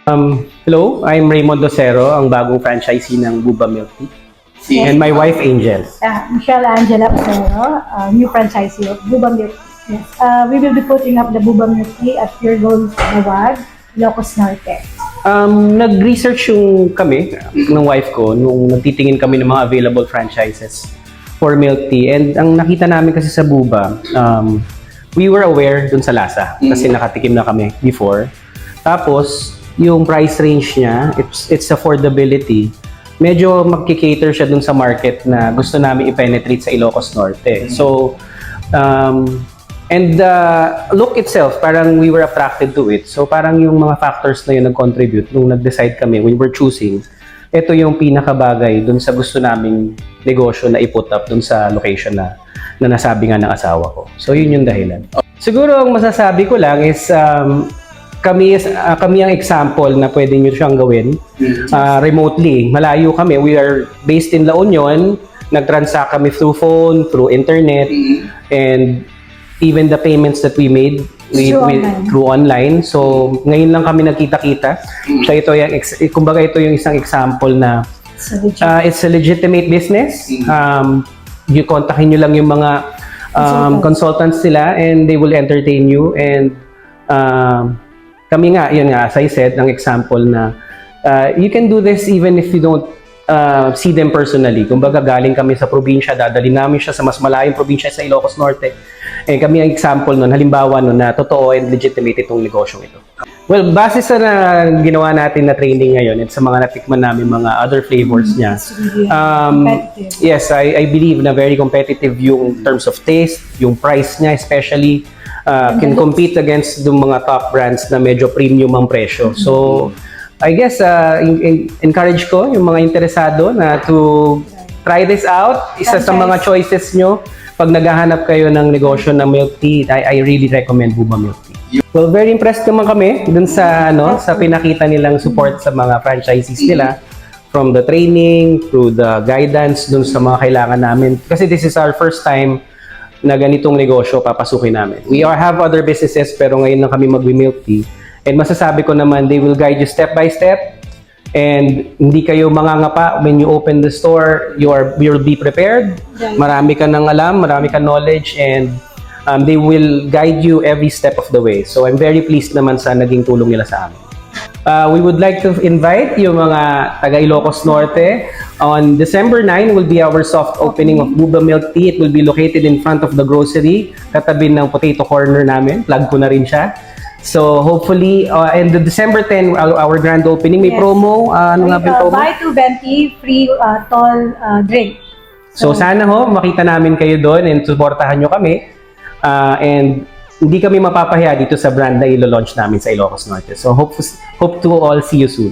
Hello, I'm Raymond Docero, ang bagong franchisee ng Buba Milk Tea. And my wife, Angel. Michelle Angela Ocero, new franchisee of Buba Milk Tea. Yes. We will be putting up the Buba Milk Tea at Pure Gold Nawag, Ilocos Norte. Nag-research yung kami ng wife ko nung nagtitingin kami ng mga available franchises for milk tea. And ang nakita namin kasi sa Buba, we were aware dun sa lasa kasi nakatikim na kami before. Tapos, yung price range niya, it's affordability. Medyo magkikater siya dun sa market na gusto namin i-penetrate sa Ilocos Norte. So, and the look itself, parang we were attracted to it. So, parang yung mga factors na yun nag-contribute nung nag-decide kami, we were choosing, ito yung pinakabagay dun sa gusto naming negosyo na i-put up dun sa location na nasabi nga ng asawa ko. So, yun yung dahilan. Siguro, ang masasabi ko lang is, kami ang example na pwede nyo siyang gawin remotely. Malayo kami. We are based in La Union. Nag-transact kami through phone, through internet, and even the payments that we made through online. So, ngayon lang kami nagkita-kita. So, kumbaga ito yung isang example na it's a legitimate business. Kontakin nyo lang yung mga consultants nila and they will entertain you. And kami nga, yun nga, as I said, ang example na you can do this even if you don't see them personally. Kumbaga, galing kami sa probinsya, dadalhin namin siya sa mas malayong probinsya sa Ilocos Norte. Eh, kami ang example nun, halimbawa nun, na totoo and legitimate itong negosyong ito. Well, base sa ginawa natin na training ngayon at sa mga natikman namin mga other flavors niya, yes, I believe na very competitive yung terms of taste, yung price niya especially, can compete against yung mga top brands na medyo premium ang presyo. So, I guess, encourage ko yung mga interesado na to try this out. Isa sa mga choices nyo, pag naghahanap kayo ng negosyo ng milk tea, I really recommend Buba Milk Tea. Well, very impressed naman kami dun sa, sa pinakita nilang support sa mga franchisees nila. From the training, through the guidance dun sa mga kailangan namin. Kasi this is our first time na ganitong negosyo papasukin namin. We have other businesses pero ngayon lang kami mag-milk tea. And masasabi ko naman, they will guide you step by step. And hindi kayo mangangapa when you open the store, you'll be prepared. Marami ka nang alam, marami ka knowledge, and they will guide you every step of the way. So I'm very pleased naman sa naging tulong nila sa amin. We would like to invite yung mga taga Ilocos Norte. On December 9 will be our soft opening of Buba Milk Tea. It will be located in front of the grocery, katabi ng potato corner namin. Plug ko na rin siya. So hopefully, and the December 10, our grand opening, may promo. Ano nga ba promo? Buy 2 20, free tall drink. So sana makita namin kayo doon and suportahan nyo kami. And hindi kami mapapahiya dito sa brand na ilo-launch namin sa Ilocos Norte. So hope to all see you soon.